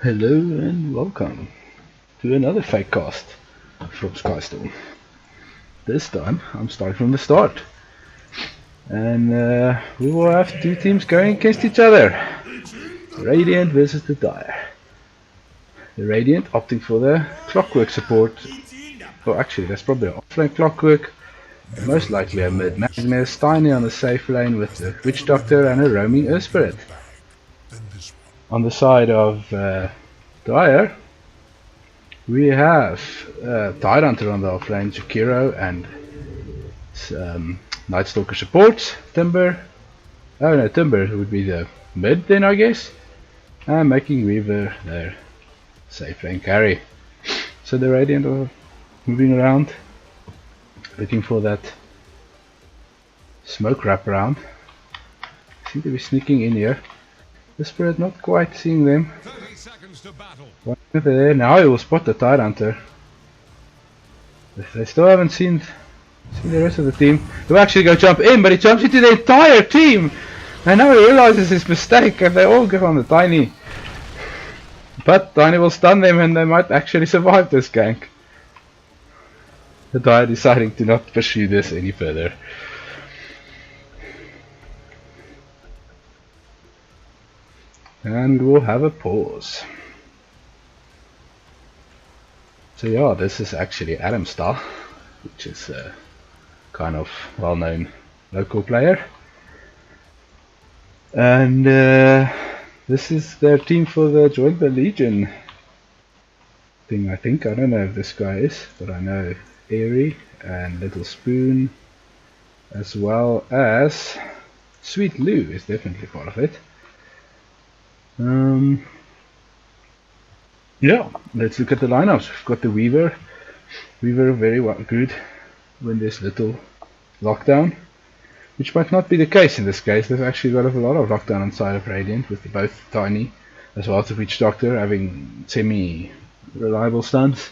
Hello and welcome to another fake cast from Skystorm. This time I'm starting from the start, and we will have two teams going against each other. Radiant versus the Dire. The Radiant opting for the Clockwork support. Well, actually, that's probably an offlane Clockwork. Most likely a mid Magnus, Tiny on the safe lane with the Witch Doctor and a roaming Earth Spirit. On the side of Dire, we have Tidehunter on the offlane, Jakiro and Night Stalker supports, Timber. Oh no, Timber would be the mid then, I guess. And making Weaver their safe lane carry. So the Radiant are moving around, looking for that smoke wraparound. Seem to be sneaking in here. The Spirit not quite seeing them. 30 seconds to battle. One there. Now he will spot the Tidehunter. They still haven't seen the rest of the team. He'll actually go jump in, but he jumps into the entire team. And now he realizes his mistake and they all go on the Tiny. But Tiny will stun them and they might actually survive this gank. The Dire deciding to not pursue this any further. And we will have a pause. So yeah, this is actually Adam Star, which is a kind of well-known local player. And this is their team for the Join the Legion thing, I think. I don't know if this guy is, but I know Airy and Little Spoon, as well as Sweet Lou is definitely part of it. Yeah, let's look at the lineups. We've got the Weaver. Weaver very good when there's little lockdown, which might not be the case in this case. They've actually got a lot of lockdown on side of Radiant with both Tiny as well as the Witch Doctor having semi-reliable stuns.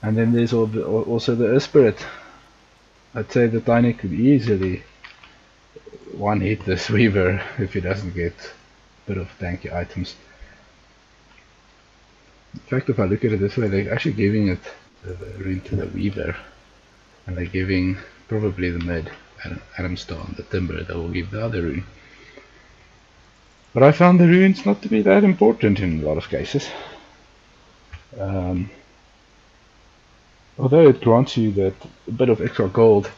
And then there's also the Earth Spirit. I'd say the Tiny could easily one-hit this Weaver if he doesn't get a bit of tanky items. In fact, if I look at it this way, they're actually giving it the rune to the Weaver, and they're giving probably the mid Adam Star and the Timber. They will give the other rune. But I found the runes not to be that important in a lot of cases. Although it grants you that a bit of extra gold,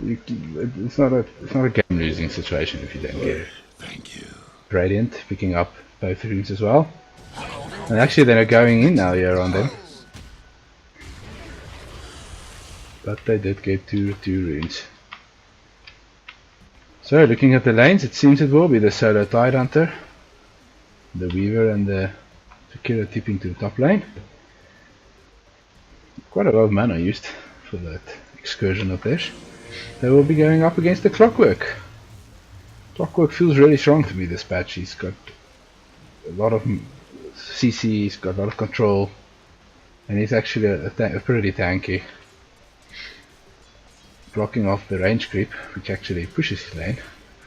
it's not a game losing situation if you don't get it. Thank you. Radiant picking up both runes as well. And actually they're going in now here on them. But they did get two runes. So looking at the lanes, it seems it will be the solo Tidehunter, the Weaver and the Shakira tipping to the top lane. Quite a lot of mana used for that excursion of theirs. They will be going up against the Clockwork. Clockwork feels really strong to me this patch. He's got a lot of CC, he's got a lot of control, and he's actually a pretty tanky. Blocking off the range creep, which actually pushes his lane.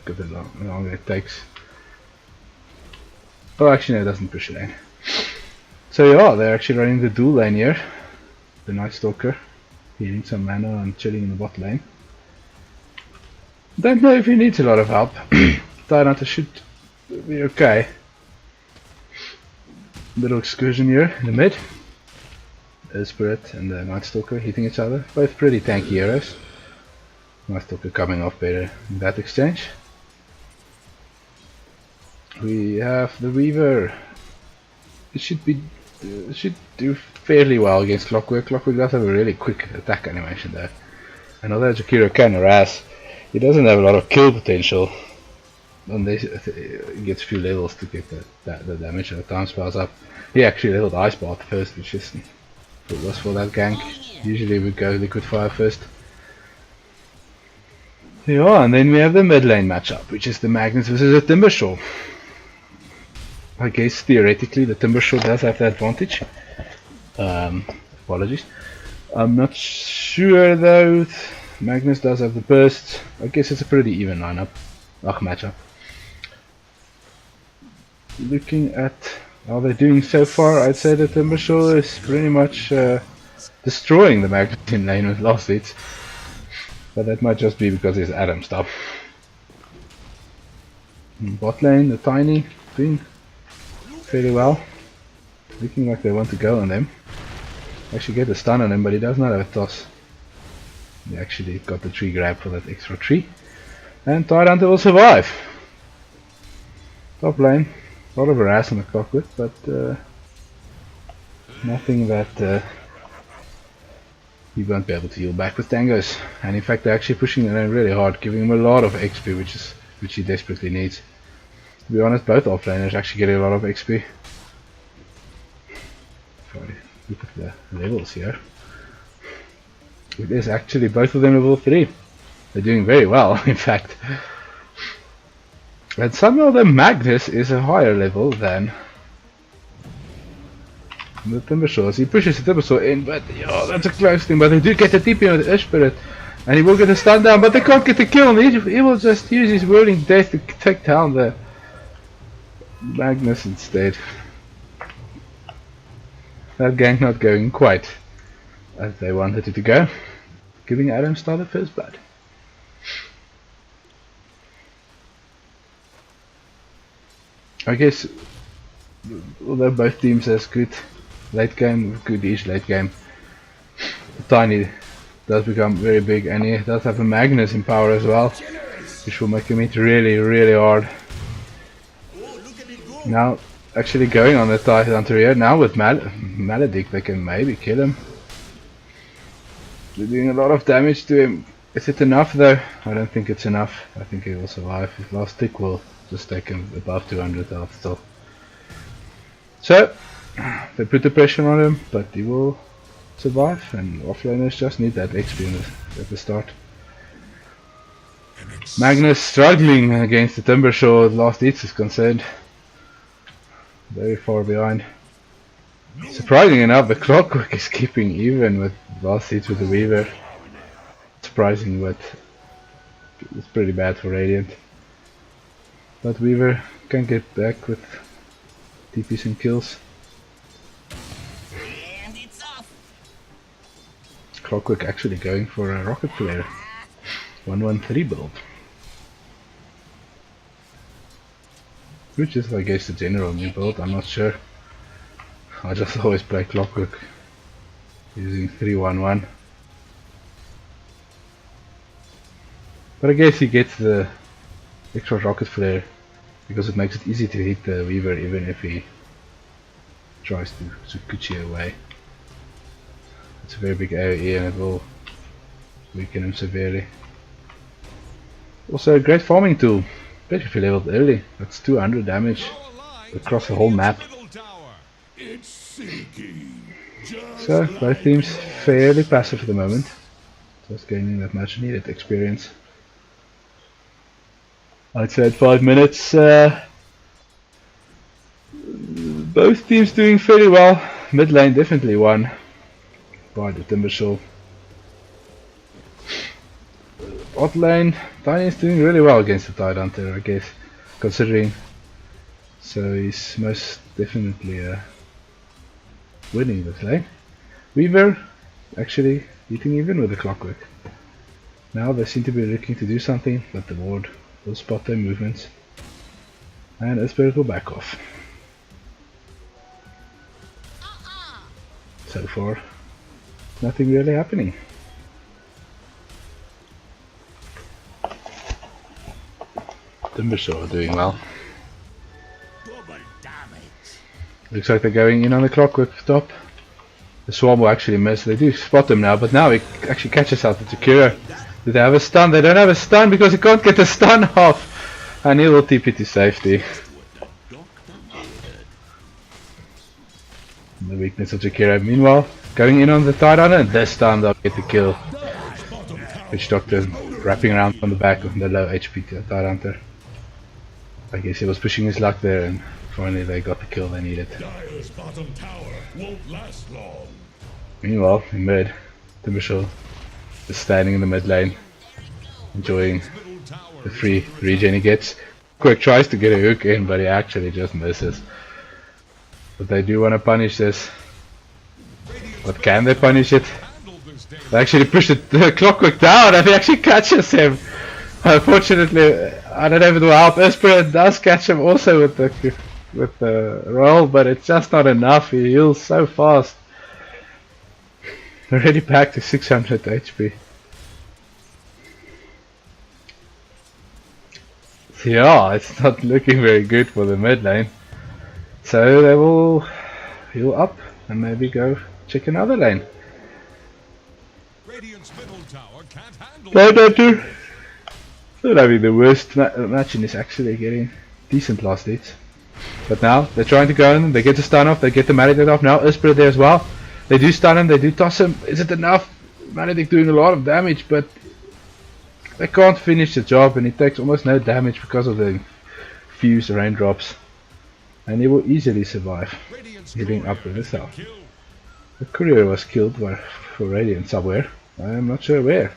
Look at the longer it takes. Oh, actually no, it doesn't push the lane. So yeah, they're actually running the dual lane here. The Night Stalker, healing some mana and chilling in the bot lane. Don't know if he needs a lot of help. Tidehunter should be okay. Little excursion here in the mid. The Spirit and the Night Stalker hitting each other. Both pretty tanky heroes. Night Stalker coming off better in that exchange. We have the Weaver. It should do fairly well against Clockwork. Clockwork does have a really quick attack animation there. And although Jakiro can harass, he doesn't have a lot of kill potential. Unless he gets a few levels to get the damage and the time spells up. He actually leveled Ice Bath first, which is was for that gank. Usually we go Liquid Fire first. Yeah, and then we have the mid lane matchup, which is the Magnus versus the Timbersaw. I guess theoretically the Timbersaw does have the advantage. Apologies. I'm not sure though. Magnus does have the burst. I guess it's a pretty even lineup. Matchup. Looking at All they're doing so far, I'd say that Timbershaw is pretty much destroying the magazine lane with last hits. But that might just be because it's Adam stuff. Bot lane, the Tiny, doing fairly well. Looking like they want to go on them. Actually get a stun on him, but he does not have a toss. He actually got the tree grab for that extra tree. And Tidehunter will survive. Top lane, a lot of harass on the cockpit, but nothing that he won't be able to heal back with tangos. And in fact they're actually pushing the lane really hard, giving him a lot of XP, which he desperately needs. To be honest, both offlaners actually getting a lot of XP. Sorry, look at the levels here. It is actually both of them level 3. They're doing very well, in fact. And somehow the Magnus is a higher level than the Timbershaws. He pushes the Timbershaw in, but oh, that's a close thing. But they do get the TP on the Ish Spirit, and he will get a stun down, but they can't get the kill. He will just use his whirling death to take down the Magnus instead. That gang not going quite as they wanted it to go, giving Adam Star the first blood. I guess, although both teams has good late game, good-ish late game, Tiny does become very big, and he does have a Magnus in power as well, which will make him hit really, really hard. Now, actually going on the Tidehunter here, now with Maledict, they can maybe kill him. They're doing a lot of damage to him. Is it enough though? I don't think it's enough. I think he will survive. His last tick will just take him above 200 health still. So, they put the pressure on him, but he will survive, and offlaners just need that XP at the start. Magnus struggling against the Timbershaw as last hits is concerned. Very far behind. Surprising enough, the Clockwork is keeping even with last hits with the Weaver. Surprising, but it's pretty bad for Radiant. But Weaver can get back with TPs and kills. And it's off. Clockwork actually going for a rocket flare. 113 build. Which is, I guess, the general new build, I'm not sure. I just always play Clockwork using 311. But I guess he gets the extra rocket flare because it makes it easy to hit the Weaver even if he tries to Tsukuchi away. It's a very big AoE and it will weaken him severely. Also a great farming tool, especially if you leveled early. That's 200 damage across the whole map. So both teams fairly passive at the moment, just gaining that much needed experience. I'd say at 5 minutes, both teams doing fairly well. Mid lane definitely won by the Timbershaw. Bot lane, Tiny is doing really well against the Tidehunter, I guess, considering. So he's most definitely winning this lane. Weaver actually hitting even with the Clockwork. Now they seem to be looking to do something, but the ward will spot their movements and a spirit will back off. So far, nothing really happening. Timbershaw are doing well. Looks like they're going in on the Clockwork top. The Swarm will actually miss. They do spot him now, but now he actually catches out the Takura. Do they have a stun? They don't have a stun because he can't get the stun off. And he will TP to safety. The weakness of Takura. Meanwhile, going in on the Tidehunter, and this time they'll get the kill. Witch Doctor wrapping around on the back of the low HP Tidehunter. I guess he was pushing his luck there, and finally they got the kill they needed. Meanwhile, in mid, Timbershaw is standing in the mid lane, enjoying the free regen he gets. Quick tries to get a hook in, but he actually just misses. But they do want to punish this. But can they punish it? They actually push the clockwork down and he actually catches him. Unfortunately, I don't know if it will help. Esprit does catch him also with the roll, but it's just not enough. He heals so fast. Already back to 600 HP. Yeah, it's not looking very good for the mid lane. So they will heal up and maybe go check another lane. No. Not having the worst match in this, actually getting decent last hits. But now they're trying to go in, they get the stun off, they get the Maledict off. Now Esprit there as well. They do stun him, they do toss him. Is it enough? Maledict doing a lot of damage, but they can't finish the job, and he takes almost no damage because of the fused raindrops. And he will easily survive, healing up with his health. The courier was killed for Radiant somewhere. I am not sure where.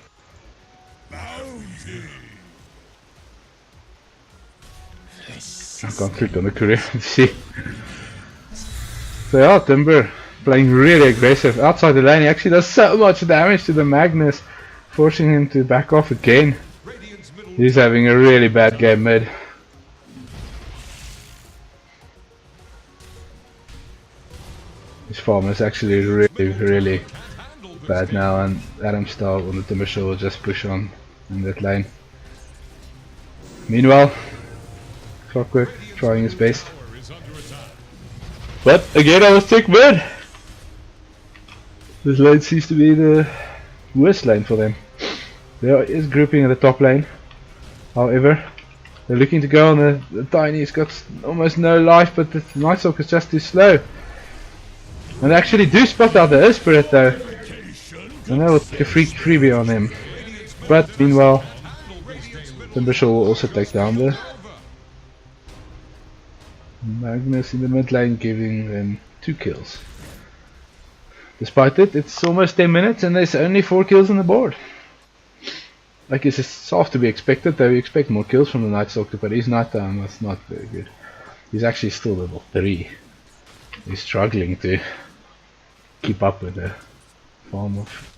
I can't click on the courier to see. So yeah, Timber playing really aggressive outside the lane. He actually does so much damage to the Magnus, forcing him to back off again. He's having a really bad game mid. His farm is actually really bad now, and Adam Starr on the Timbersaw will just push on in that lane. Meanwhile, Clockwork trying his best. But again, I was tick mid. This lane seems to be the worst lane for them. There is grouping in the top lane. However, they're looking to go on the Tiny. He's got almost no life, but the Night Stalker is just too slow. And they actually do spot out the Esprit though. And they will take a freebie on him. But meanwhile, Timbersaw will also take down the Magnus in the mid lane, giving them 2 kills. Despite it, it's almost 10 minutes and there's only 4 kills on the board. Like it's half to be expected, though we expect more kills from the Night Stalker, but his nighttime was not very good. He's actually still level 3. He's struggling to keep up with the farm of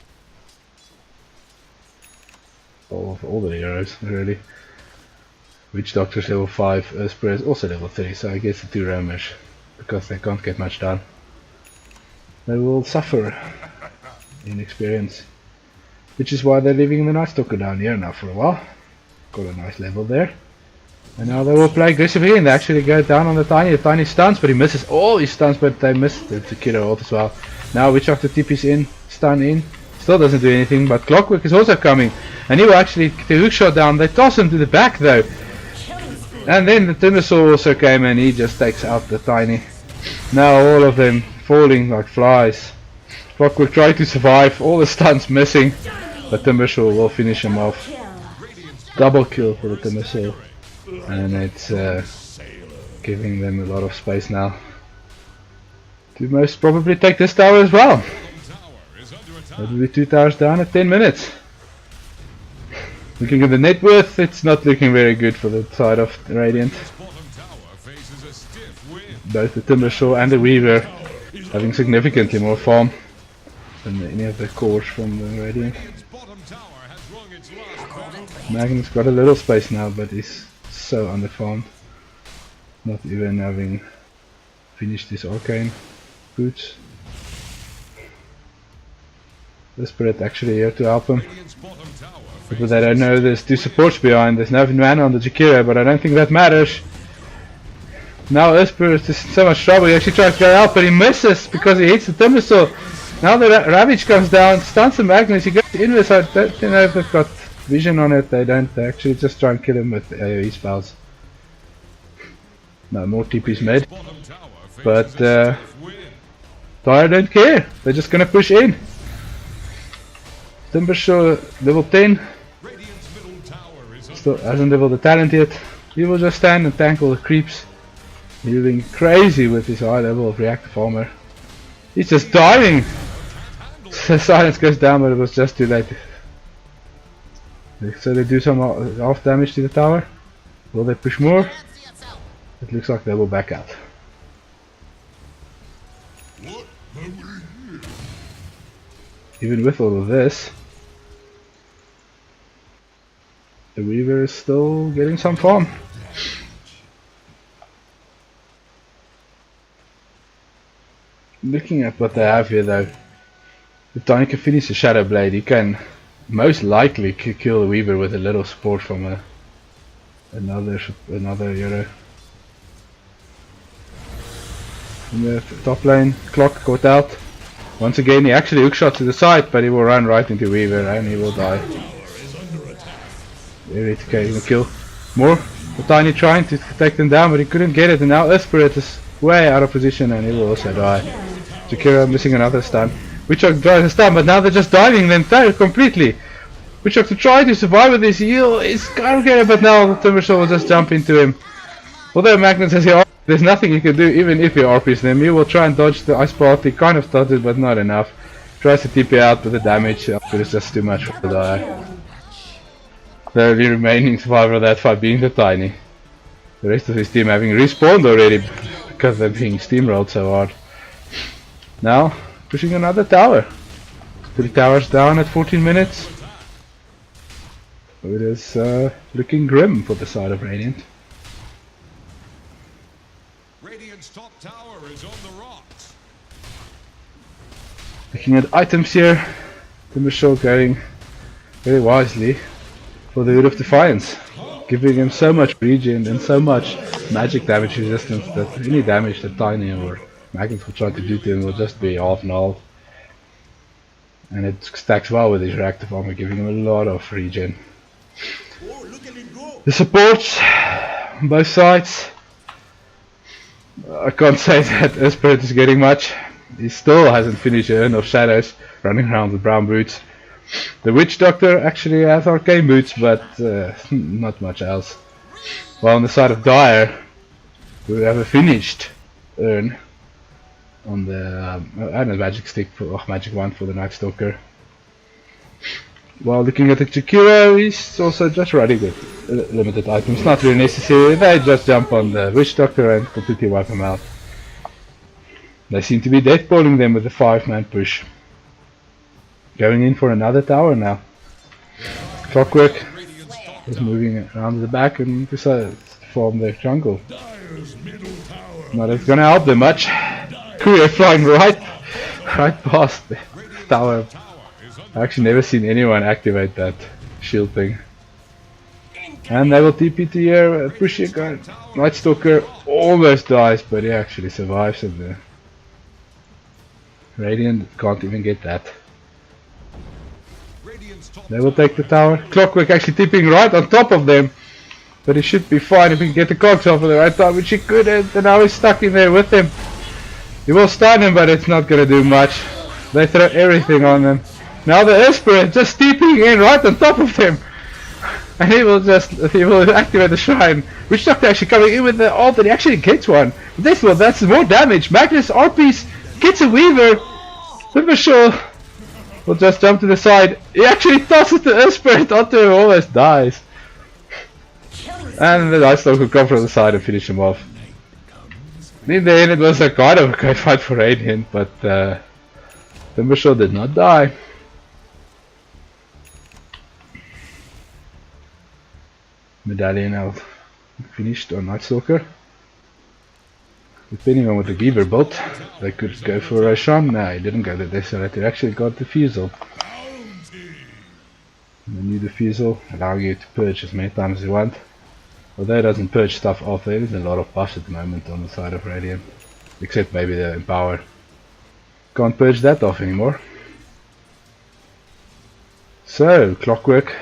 all the heroes, really. Witch Doctor's level 5, Esprit is also level 3, so I guess the 2 roamers, because they can't get much done, they will suffer in experience. Which is why they're leaving the Night Stalker down here now for a while. Got a nice level there. And now they will play aggressively, and they actually go down on the Tiny stuns, but he misses all his stuns, but they missed the killer ult as well. Now Witch Doctor TP's in, stun in, still doesn't do anything, but Clockwork is also coming. And he will actually get the hook shot down. They toss him to the back though. And then the Timbersaw also came and he just takes out the Tiny. Now all of them falling like flies. Clockwork trying to survive, all the stuns missing, but Timbersaw will finish him off. Double kill for the Timbersaw. And it's giving them a lot of space now to most probably take this tower as well. That will be 2 towers down at 10 minutes. Looking at the net worth, it's not looking very good for the side of the Radiant. Both the Timbersaw and the Weaver having significantly more farm than any of the cores from the Radiant. Magnus got a little space now, but he's so underfarmed. Not even having finished his arcane boots. The Spirit actually here to help him. But I don't know, there's 2 supports behind, there's no mana on the Jakiro, but I don't think that matters. Now Esprit is in so much trouble, he actually tries to go out, but he misses because he hits the Timbersaw. Now the Ravage comes down, stuns the Magnus, he goes in with, I don't know if they've got vision on it, they don't, they actually just try and kill him with AoE spells. No, more TP's mid. But Dire don't care, they're just gonna push in. Timbersaw level 10. Still hasn't leveled the talent yet. He will just stand and tank all the creeps. Healing crazy with his high level of reactive armor. He's just dying! The silence goes down, but it was just too late. So they do some half damage to the tower. Will they push more? It looks like they will back out. Even with all of this, the Weaver is still getting some farm. Looking at what they have here though, if Tiny can finish the Shadow Blade, he can most likely kill the Weaver with a little support from another hero. In the top lane, Clock caught out. Once again, he actually hookshot to the side, but he will run right into Weaver and he will die. Very okay, he'll kill more. The Tiny trying to take them down, but he couldn't get it, and now Spirit is way out of position and he will also die. Jakira missing another stun. Witchhawk tries a stun, but now they're just diving them down completely. Witchhawk to try to survive with this heal is complicated, but now Timbersaw will just jump into him. Although Magnus has here, there's nothing he can do even if he RPs them. He will try and dodge the ice path. He kind of dodges, but not enough. Tries to TP out, but the damage but it's just too much for the die. The only remaining survivor of that fight being the Tiny. The rest of his team having respawned already because they're being steamrolled so hard. Now, pushing another tower. 3 towers down at 14 minutes. It is looking grim for the side of Radiant. Radiant's top tower is on the rocks. Looking at items here, Timbersaw going very wisely for the Hood of Defiance, giving him so much regen and so much magic damage resistance that any damage that Tiny or Magnus will try to do to him will just be half and half. And it stacks well with his reactive armor, giving him a lot of regen. The supports on both sides, I can't say that Spirit is getting much. He still hasn't finished Urn of Shadows, running around with brown boots. The Witch Doctor actually has arcane boots, but not much else. While on the side of Dire, we have a finished Urn on the and a magic stick for magic wand for the Night Stalker. While looking at the Jakiro, he's also just running with limited items. Not really necessary. They just jump on the Witch Doctor and completely wipe him out. They seem to be deathballing them with the 5-man push. Going in for another tower now. Clockwork is moving around the back and decides to farm their jungle. Not it's gonna help them much. Courier flying right past the tower. I've actually never seen anyone activate that shield thing. And they will TP to here, push here, guy. Night Stalker almost dies, but he actually survives, and the Radiant can't even get that. They will take the tower. Clockwork actually tipping right on top of them, but he should be fine if he can get the cogs off at the right time, which he couldn't, and now he's stuck in there with them. He will stun him, but it's not gonna do much. They throw everything on them. Now the Spirit just tipping in right on top of them, and he will activate the shrine. Witch Doctor actually coming in with the ult, and he actually gets one. That's more damage. Magnus RPs gets a Weaver. Timbersaw will just jump to the side. He actually tosses the Spirit onto him, almost dies. And the Night Stalker will come from the side and finish him off. In the end, it was a kind of a great fight for Radiant, but Timbersaw did not die. Medallion now finished on Night Stalker. Depending on what the Weaver built, they could go for Roshan. No, he didn't go the Desolator, he actually got Diffusal. The new Diffusal allowing you to purge as many times as you want. Although it doesn't purge stuff off, there is a lot of buffs at the moment on the side of Radiant. Except maybe the Empower. Can't purge that off anymore. So, Clockwork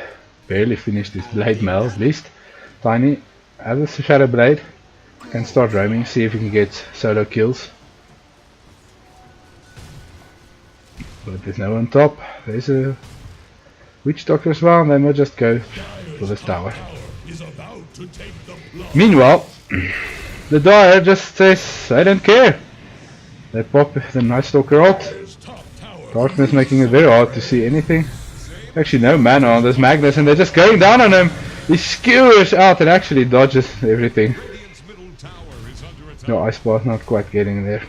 barely finished his Blade Mail at least. Tiny has a Shadow Blade. Can start roaming, see if he can get solo kills. But there's no one on top. There's a Witch Doctor as well, and they might just go for this tower. Meanwhile, the Dire just says, I don't care. They pop the Night Stalker ult. Darkness making it very hard to see anything. Actually no mana on this Magnus, and they're just going down on him. He skewers out and actually dodges everything. No, Ice Path not quite getting there.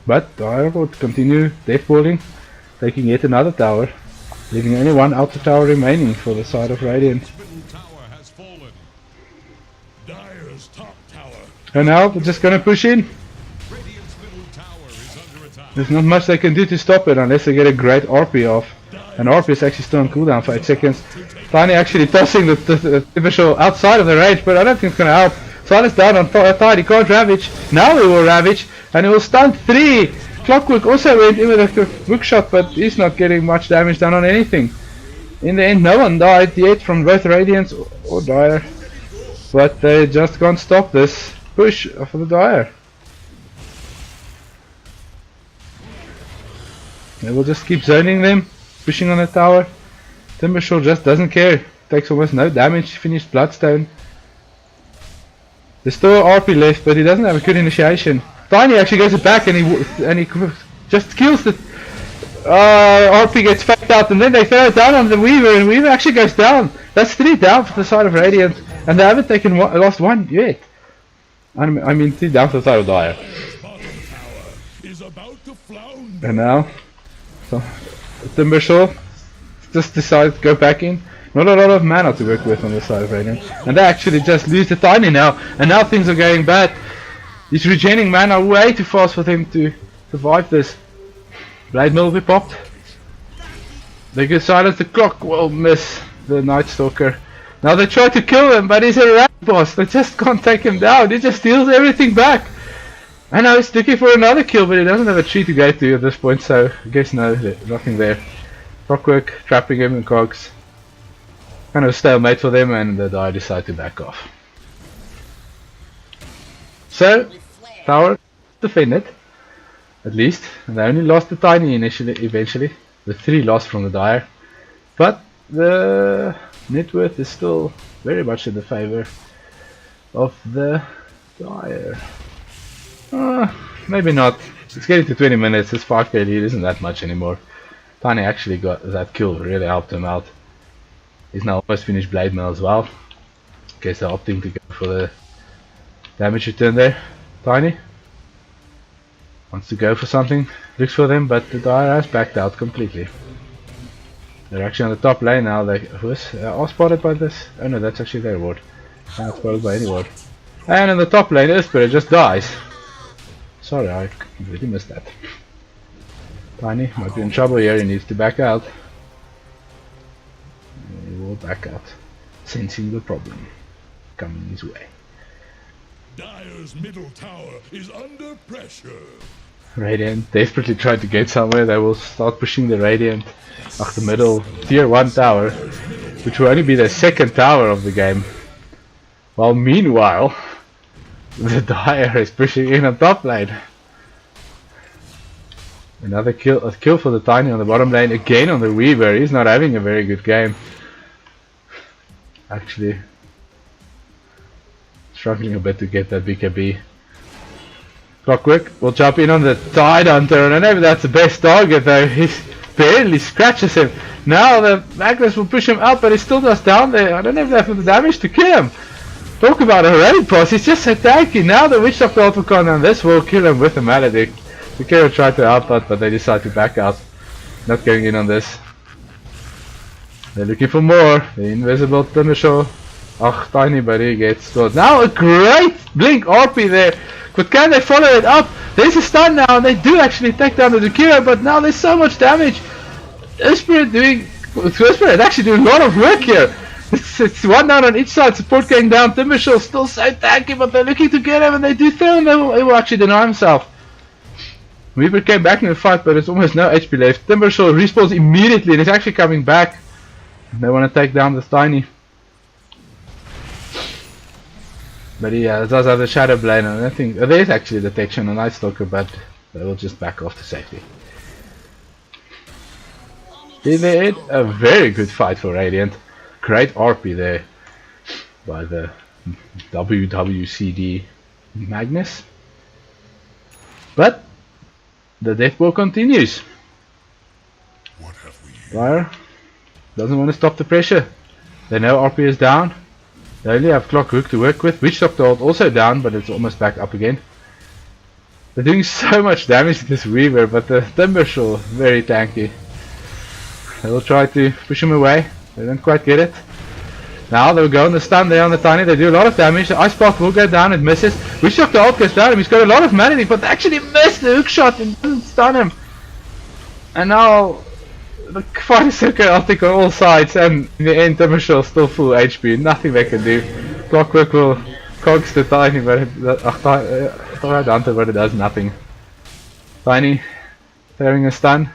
But Dire would continue death balling, taking yet another tower, leaving only one outer tower remaining for the side of Radiant. Middle tower has fallen. Dire's top tower. And now they're just gonna push in. Radiant's middle tower is under attack. There's not much they can do to stop it unless they get a great RP off. And RP is actually still on cooldown for 8 seconds. Tiny actually tossing the Timbersaw outside of the range, but I don't think it's gonna help. Silas down on Tiny, can't ravage. Now he will ravage, and he will stun 3. Clockwork also went in with a hook shot, but he's not getting much damage done on anything. In the end, no one died yet from both Radiance or Dire. But they just can't stop this push for the Dire. They will just keep zoning them, pushing on the tower. Timbersaw just doesn't care. Takes almost no damage, finished Bloodstone. There's still an RP left, but he doesn't have a good initiation. Tiny actually goes back and he just kills the RP, gets faked out, and then they throw it down on the Weaver, and Weaver actually goes down. That's 3 down for the side of Radiant, and they haven't taken lost 1 yet. I mean 3 down for the side of Dire. And now, so Timbersaw just decided to go back in. Not a lot of mana to work with on the side of Radiant, and they actually just lose the Tiny now, and now things are going bad. He's regenerating mana way too fast for them to survive this. Blade Mill will be popped. They can silence the clock, will miss the Night Stalker. Now they try to kill him, but he's a rat boss, they just can't take him down, he just steals everything back. I know he's looking for another kill, but he doesn't have a tree to go to at this point, so I guess no, nothing there. Clockwork trapping him in cogs. Kind of a stalemate for them, and the Dire decide to back off. So, tower defended, at least, and they only lost the Tiny eventually. The 3 lost from the Dire, but the net worth is still very much in the favor of the Dire. Maybe not. It's getting to 20 minutes, his 5k lead isn't that much anymore. Tiny actually got that kill, really helped him out. He's now almost finished Blade Mail as well. In case they're opting to go for the damage return there. Tiny wants to go for something, looks for them, but the Dire has backed out completely. They're actually on the top lane now. They are spotted by this. Oh no, that's actually their ward. They're not spotted by any ward. And in the top lane, Spirit just dies. Sorry, I completely missed that. Tiny might be in trouble here, he needs to back out. He will back out, sensing the problem coming his way. Dire's middle tower is under pressure. Radiant desperately tried to get somewhere. They will start pushing the Radiant off the middle tier 1 tower, which will only be the 2nd tower of the game. While meanwhile, the Dire is pushing in on top lane. Another kill, a kill for the Tiny on the bottom lane, again on the Weaver. He's not having a very good game. Actually, struggling a bit to get that BKB. Clockwork will jump in on the Tide Hunter, and I know that's the best target though. He barely scratches him. Now the Magnus will push him out, but he's still just down there. I don't know if they have the damage to kill him. Talk about a raid boss, he's just so tanky. Now the Witch Doctor Alphacon, and this will kill him with a Maledict. The Kero tried to help out, but they decide to back out. Not going in on this. They're looking for more. The invisible Timbersaw. Ach, Tiny buddy gets stored. Now a great Blink RP there. But can they follow it up? There's a stun now, and they do actually take down the Kero, but now there's so much damage. Spirit actually doing a lot of work here. It's 1 down on each side, support going down. Timbersaw still so tanky, but they're looking to get him, and they do throw him. He will actually deny himself. Weaver came back in the fight, but there's almost no HP left. Timbersaw respawns immediately and is actually coming back. They want to take down the Tiny. But he does have the Shadow Blade, and I think there's actually detection on Night Stalker, but they will just back off to safety. In the end, a very good fight for Radiant. Great RP there by the WWCD Magnus. But the death blow continues. What have we here? Dire doesn't want to stop the pressure. They know RP is down. They only have Clockwork to work with. Witch Doctor also down, but it's almost back up again. They're doing so much damage to this Weaver, but the Timbersaw very tanky. They will try to push him away. They don't quite get it. Now they'll go on the stun there on the Tiny. They do a lot of damage. The Ice Path will go down. It misses. Witch Doctor ult goes down. He's got a lot of mana, but they actually missed the hook shot and didn't stun him. And now the Fire Circle ultic on all sides, and in the end Timbersaw still full HP. Nothing they can do. Clockwork will cogs the Tiny, but it does nothing. Tiny throwing a stun,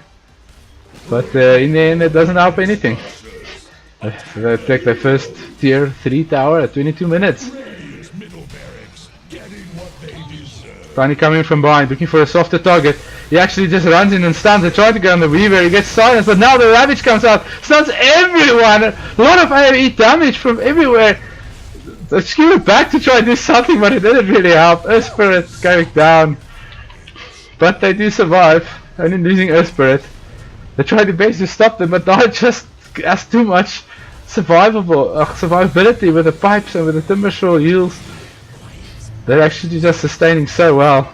but in the end it doesn't help anything. They take their first tier 3 tower at 22 minutes. Tiny coming from behind, looking for a softer target. He actually just runs in and stuns. They're trying to go on the Weaver. He gets silenced, but now the Ravage comes out. Stuns everyone. A lot of AoE damage from everywhere. They skew it back to try and do something, but it didn't really help. Earth Spirit going down. But they do survive. Only losing Earth Spirit. They try their best to stop them, but now just has too much survivability with the pipes and with the Timbersaw heals. They're actually just sustaining so well.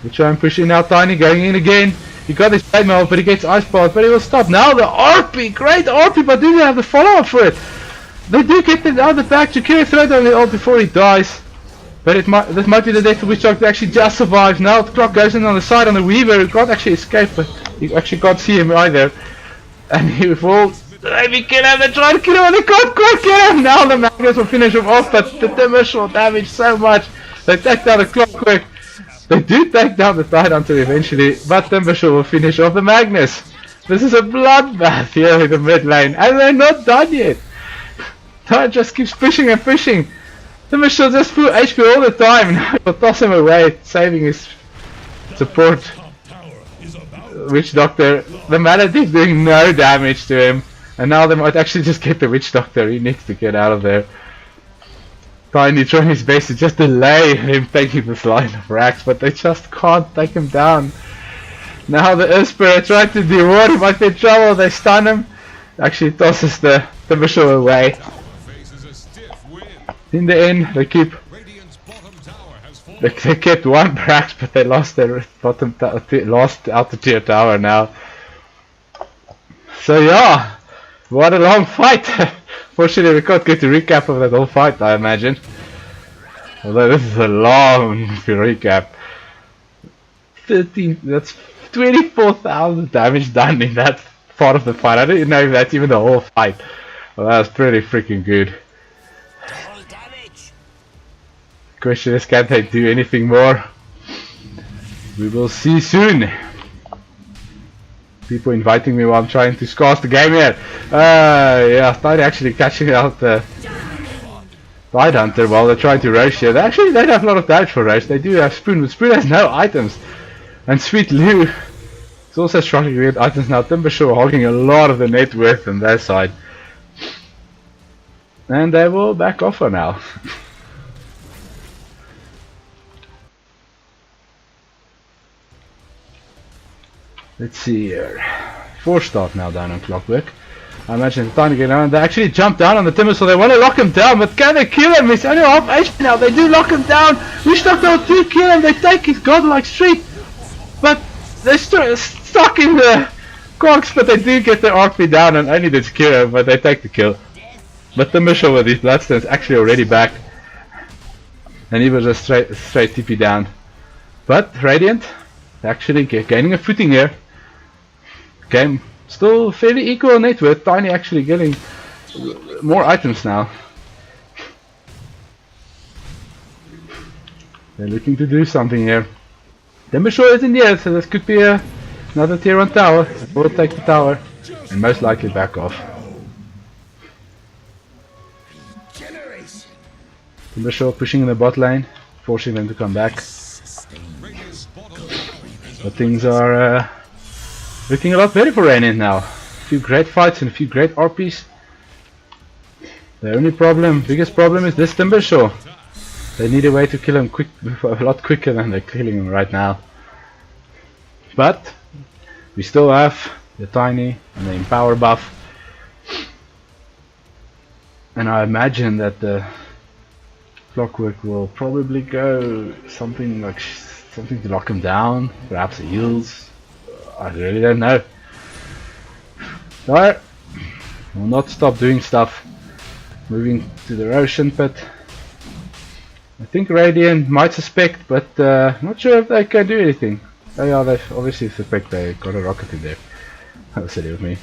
We try and push in now. Tiny going in again. He got his blade mail, but he gets Ice Path, but he will stop. Now the RP, great RP, but do they have the follow up for it? They do get the other back. Jakira throw on the ult before he dies. But this might be the death of Witch Doctor actually just survives. Now the clock goes in on the side on the Weaver, who can't actually escape, but you actually can't see him either. And he falls. Maybe kill him, they try to kill him and they can't quite kill him! Now the Magnus will finish him off, but the Timbersaw damage so much. They take down the Clockwork. They do take down the Tidehunter eventually, but Timbersaw will finish off the Magnus. This is a bloodbath here in the mid lane, and they're not done yet. Tide just keeps pushing and pushing. Timbersaw just full HP all the time. Now he'll toss him away, saving his support. Witch Doctor, the Maledict doing no damage to him. And now they might actually just get the Witch Doctor. He needs to get out of there. Tiny trying his best to just delay him taking this line of racks, but they just can't take him down. Now the Earth Spirit trying to do what? He might be in trouble. They stun him. Actually tosses the Timbersaw away. In the end, they keep. They kept one Brax, but they lost their bottom lost out the tier tower now. So yeah. What a long fight! Fortunately we can't get a recap of that whole fight, I imagine. Although this is a long recap. 13, that's 24,000 damage done in that part of the fight. I don't even know if that's even the whole fight. Well, that was pretty freaking good. Question is, can they do anything more? We will see soon. People inviting me while I'm trying to scarce the game here. Yeah, Tide actually catching out the Tidehunter while they're trying to roast here. They actually don't have a lot of damage for roast. They do have Spoon, but Spoon has no items. And Sweet Lou is also struggling with items now. Timbersaw hogging a lot of the net worth on their side. And they will back off for now. Let's see here. 4-star now down on Clockwork. I imagine it's time to get down. They actually jump down on the Timber, so they want to lock him down, but can they kill him? He's only half HP now. They do lock him down. Witch Doctor will do kill him. They take his godlike streak, but they're stuck in the cogs. But they do get the RP down, and only the Jakira, but they take the kill. But the Timbersaw with these bloodstones actually already back, and he was just straight TP down. But Radiant actually gaining a footing here. Game still fairly equal net worth. Tiny actually getting more items now. They're looking to do something here. Timbersaw is in the air, so this could be another tier 1 tower. We'll take the tower and most likely back off. Timbersaw pushing in the bot lane, forcing them to come back. But things are looking a lot better for Radiant now. A few great fights and a few great RPs. The only problem, biggest problem is this Timbersaw. They need a way to kill him quick, a lot quicker than they're killing him right now. But we still have the Tiny and the Empower buff. And I imagine that the Clockwork will probably go something like something to lock him down, perhaps he heals. I really don't know. Alright, will not stop doing stuff. Moving to the Roshan pit. I think Radiant might suspect, but not sure if they can do anything. Oh yeah, they obviously suspect they got a rocket in there. That was silly of me.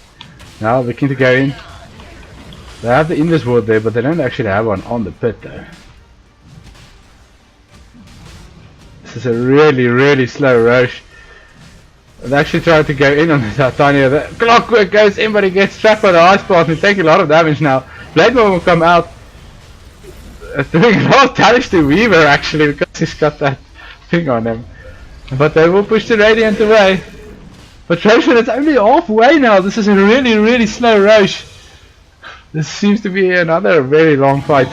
Now they're keen to go in. They have the Invis ward there, but they don't actually have one on the pit though. This is a really slow rush. They actually tried to go in on this tiny. The Clockwork goes in, but he gets trapped by the ice path and taking a lot of damage now. Blademore will come out, doing a lot of damage to Weaver actually because he's got that thing on him. But they will push the Radiant away. But Roshan is only halfway now. This is a really slow rush. This seems to be another very long fight.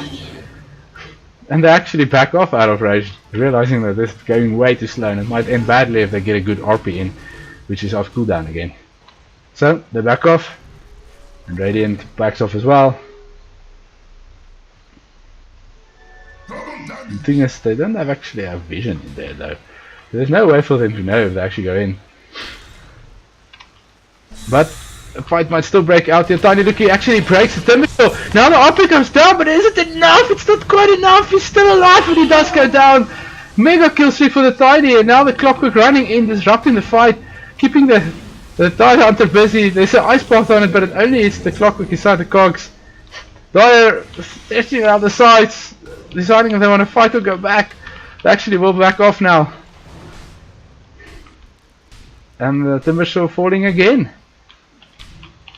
And they actually back off out of Roshan, realizing that this is going way too slow and it might end badly if they get a good RP in, which is off cooldown again. So they back off, and Radiant backs off as well. The thing is, they don't actually have vision in there though. There's no way for them to know if they actually go in. But a fight might still break out here. Tiny Lucky actually breaks the Timbersaw. Now the RP comes down, but is it enough? It's not quite enough. He's still alive when he does go down. Mega kill streak for the Tiny, and now the Clockwork running in, disrupting the fight, keeping the Tide Hunter busy. There's an ice path on it, but it only hits the Clockwork inside the cogs. Dyer stretching around the sides, deciding if they want to fight or go back. They actually will back off now. And the Timbersaw falling again.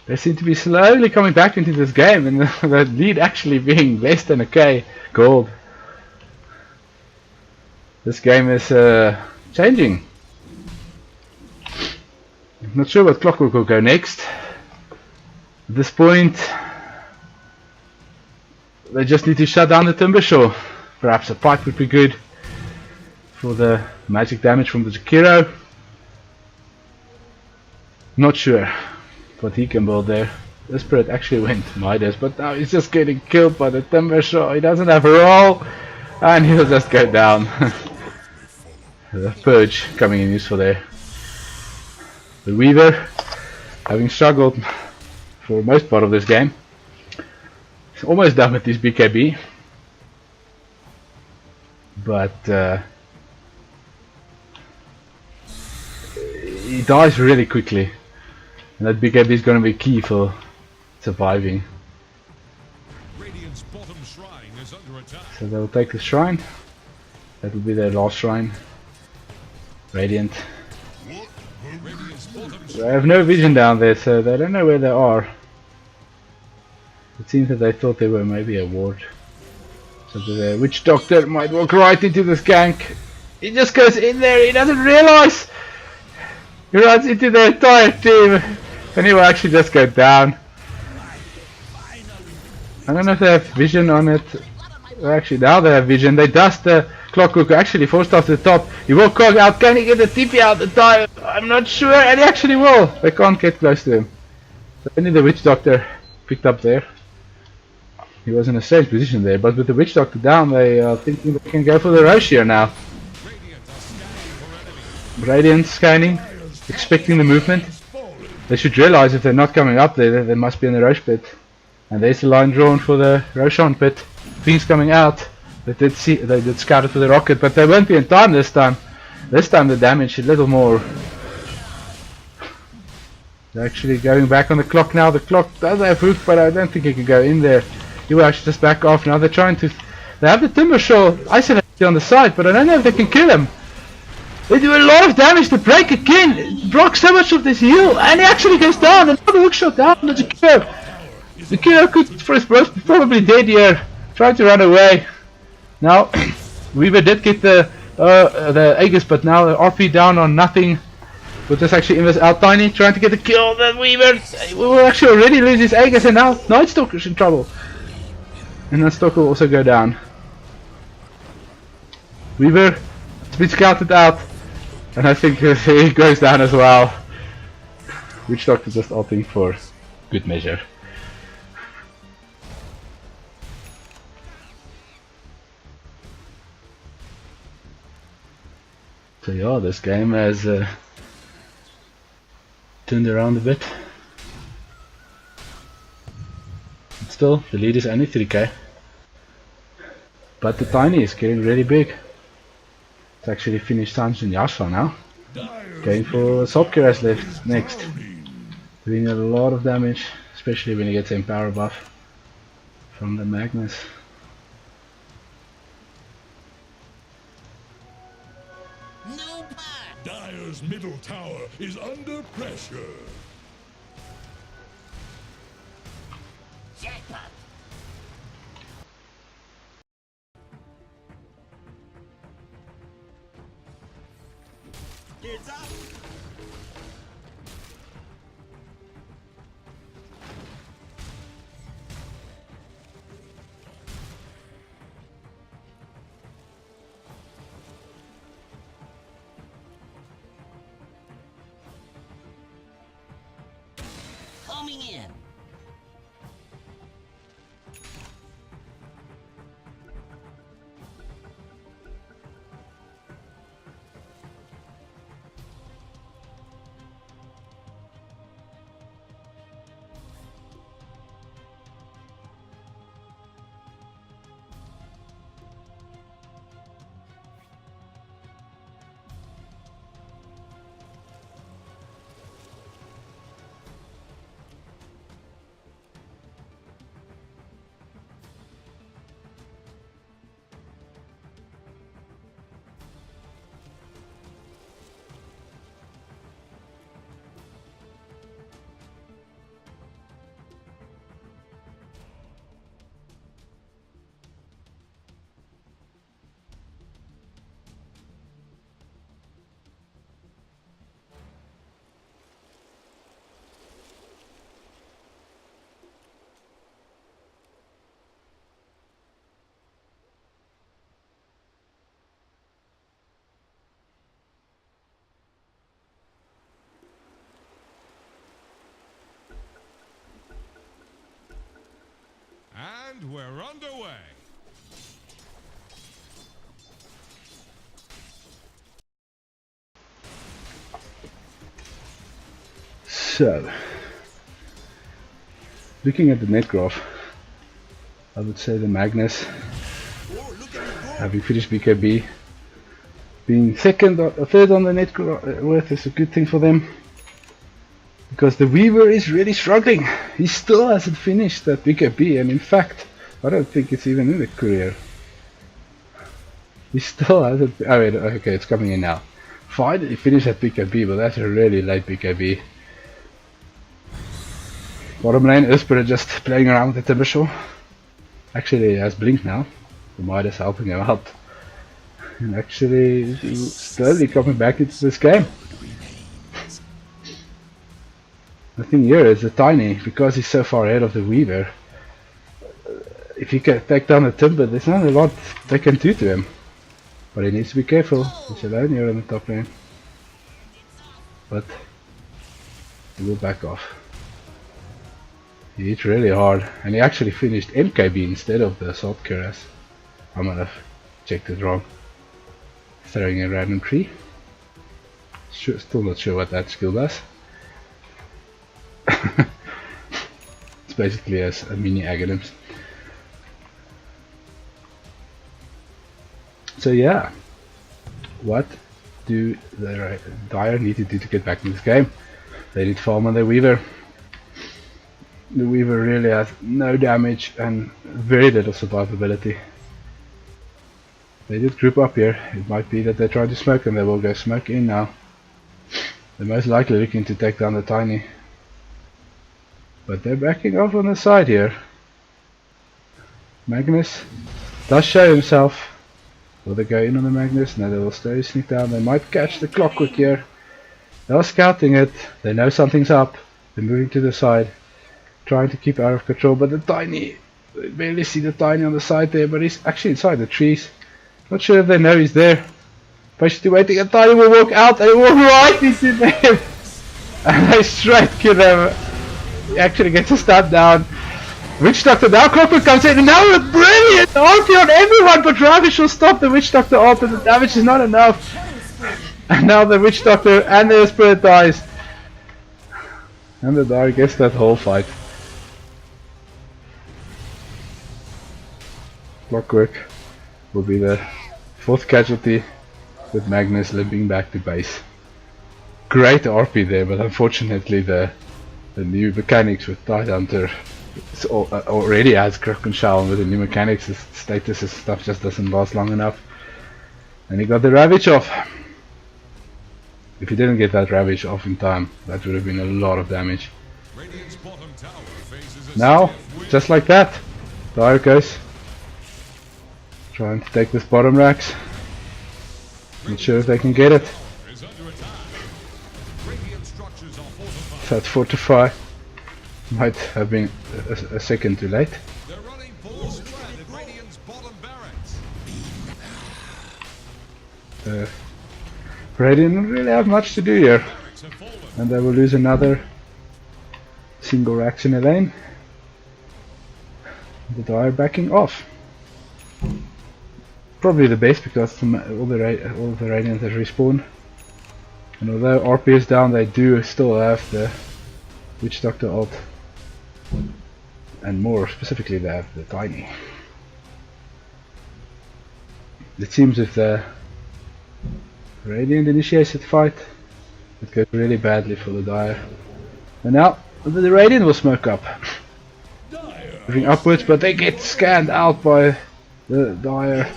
They seem to be slowly coming back into this game, and the lead actually being less than a K gold. This game is changing. Not sure what Clockwork will go next. At this point, they just need to shut down the Timbersaw. Perhaps a pipe would be good for the magic damage from the Jakiro. Not sure what he can build there. The Spirit actually went Midas, but now he's just getting killed by the Timbersaw. He doesn't have a roll, and he'll just go down. The Purge coming in useful there. The Weaver, having struggled for most part of this game, he's almost done with this BKB, but he dies really quickly. And that BKB is going to be key for surviving. Radiant's bottom shrine is under attack. So they'll take the shrine. That will be their last shrine. Radiant. Radiant's bottom They have no vision down there, so they don't know where they are. It seems that they thought they were maybe a ward. So the Witch Doctor might walk right into this gank. He just goes in there, he doesn't realize! He runs into the entire team, and he will actually just go down. I don't know if they have vision on it. Well, actually, now they have vision. They dust the Clockwork, actually forced off to the top. He will cog out. Can he get the TP out the time? I'm not sure, and he actually will. They can't get close to him. So only the Witch Doctor picked up there. He was in a strange position there, but with the Witch Doctor down, they are thinking they can go for the Roche here now. Radiant scanning, expecting the movement. They should realize if they're not coming up there, they must be in the Roche pit. And there's the line drawn for the Roshan pit. Things coming out. They did scout it for the rocket, but they won't be in time this time. This time the damage is a little more. They're actually going back on the clock now. The clock does have hook, but I don't think he can go in there. He will actually just back off now. They're trying to. They have the Timbersaw isolated on the side, but I don't know if they can kill him. They do a lot of damage to break again. It blocks so much of this heal, and he actually goes down. Another hook shot down on the Jakiro. The Jakiro could for his burst be probably dead here. Trying to run away. Now Weaver did get the Aegis, but now the RP down on nothing. But this actually invest out Tiny, trying to get the kill. Then Weaver will actually already lose his Aegis, and now Night Stalker's in trouble. And then Stalker will also go down. Weaver has been scouted out, and I think he goes down as well. Witch Doctor just ulting for good measure. So yeah, this game has turned around a bit. But still, the lead is only 3k. But the Tiny is getting really big. It's actually finished Sanj and Yasha now. Going for Sopkiras left next. Doing a lot of damage, especially when he gets an power buff from the Magnus. Dire's middle tower is under pressure. Jackpot. Heads up. Coming in. And we're underway. So, looking at the net graph, I would say the Magnus, having finished BKB, being second or third on the net worth is a good thing for them. Because the Weaver is really struggling. He still hasn't finished that BKB, and in fact, I don't think it's even in the career. He still hasn't. Oh wait, okay, it's coming in now. Finally finished that BKB, but that's a really late BKB. Bottom lane, Uspera just playing around with the Timbersaw. Actually, he has Blink now. The Midas helping him out. And actually, slowly coming back into this game. The thing here is the Tiny, because he's so far ahead of the Weaver, if he can take down the Timber, there's not a lot they can do to him. But he needs to be careful. He's alone here on the top lane. But he will back off. He hit really hard, and he actually finished MKB instead of the Assault Cuirass. I might have checked it wrong. Throwing a random tree. Still not sure what that skill does. It's basically as a mini Aghanim's. So yeah, what do the Dire need to do to get back in this game? They need farm on their Weaver. The Weaver really has no damage and very little survivability. They did group up here. It might be that they're trying to smoke and they will go smoke in now. They're most likely looking to take down the Tiny. But they're backing off on the side here. Magnus does show himself. Will they go in on the Magnus? No, they will stay sneak down. They might catch the Clockwork here. They're scouting it. They know something's up. They're moving to the side. Trying to keep out of control. But the Tiny, they barely see the Tiny on the side there. But he's actually inside the trees. Not sure if they know he's there. Patiently waiting. And Tiny will walk out and walk right into them. And they straight kill him. He actually gets a stun down. Witch Doctor now, Clockwork comes in, and now it's brilliant! Ulti on everyone, but Ravish will stop the Witch Doctor ult, and the damage is not enough. And now the Witch Doctor and the Spirit dies. And the Dire gets that whole fight. Clockwork will be the 4th casualty, with Magnus limping back to base. Great RP there, but unfortunately the new mechanics with Tidehunter already has Crook and Shell, and with the new mechanics his status and stuff just doesn't last long enough. And he got the Ravage off. If he didn't get that Ravage off in time, that would have been a lot of damage. Now, just like that, Dire goes. Trying to take this bottom racks. Not sure if they can get it. That fortify might have been a second too late. Radiant don't really have much to do here, and they will lose another single racks in a lane. The Dire backing off. Probably the best, because all the Radiant has respawned, and although RP is down, they do still have the Witch Doctor ult, and more specifically they have the Tiny. It seems if the Radiant initiates the fight, it goes really badly for the Dire. And now the Radiant will smoke up, moving upwards, but they get scanned out by the Dire.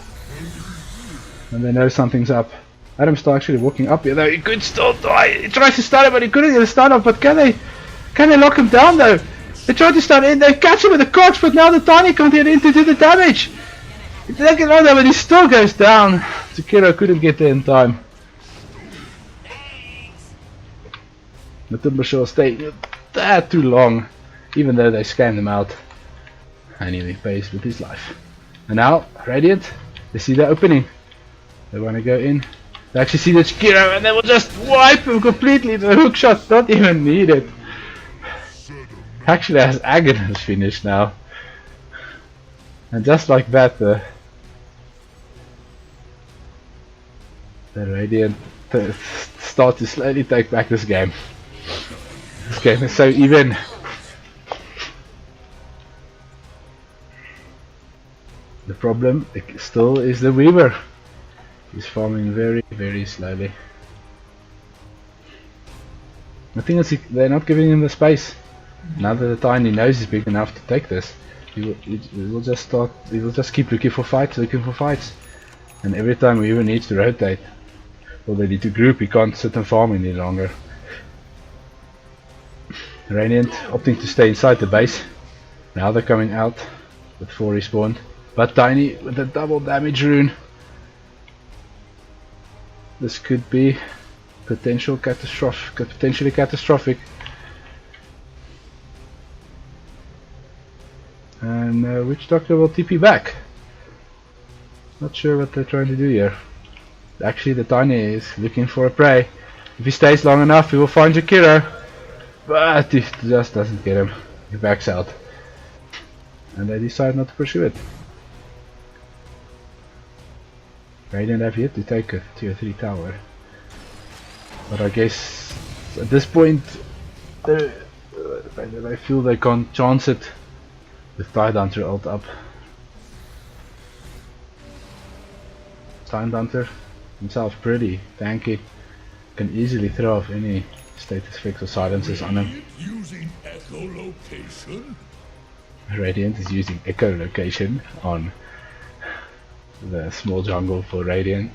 And they know something's up. Adam's still actually walking up here though. He could still die. He tries to stun him, but he couldn't get a stun off. But can they lock him down though? They try to stun in. They catch him with the corpse, but now the Tiny can't get in to do the damage. They get on there, but he still goes down. Sekiro couldn't get there in time. The Timbershore stayed that too long, even though they scanned him out. And he pays with his life. And now Radiant, they see the opening. They want to go in. They actually see the Sekiro, and they will just wipe him completely. The hookshot's not even needed. Actually has Aghanor's finished now. And just like that, the Radiant start to slowly take back this game. This game is so even. The problem still is the Weaver. He's farming very, very slowly. The thing is, they're not giving him the space. Now that the Tiny knows he's big enough to take this, he will just keep looking for fights. And every time Weaver needs to rotate, or they need to group, he can't sit and farm any longer. Radiant opting to stay inside the base. Now they're coming out with 4 respawned. But Tiny with a double damage rune. This could be potentially catastrophic. And Witch Doctor will TP back. Not sure what they're trying to do here. Actually, the Tiny is looking for a prey. If he stays long enough, he will find Sekiro. But he just doesn't get him. He backs out. And they decide not to pursue it. Radiant have yet to take a tier 3 tower. But I guess at this point they feel they can't chance it with Tidehunter ult up. Tidehunter himself pretty tanky, can easily throw off any status effects or silences on him. Using echolocation? Radiant is using echolocation on the small jungle for Radiant,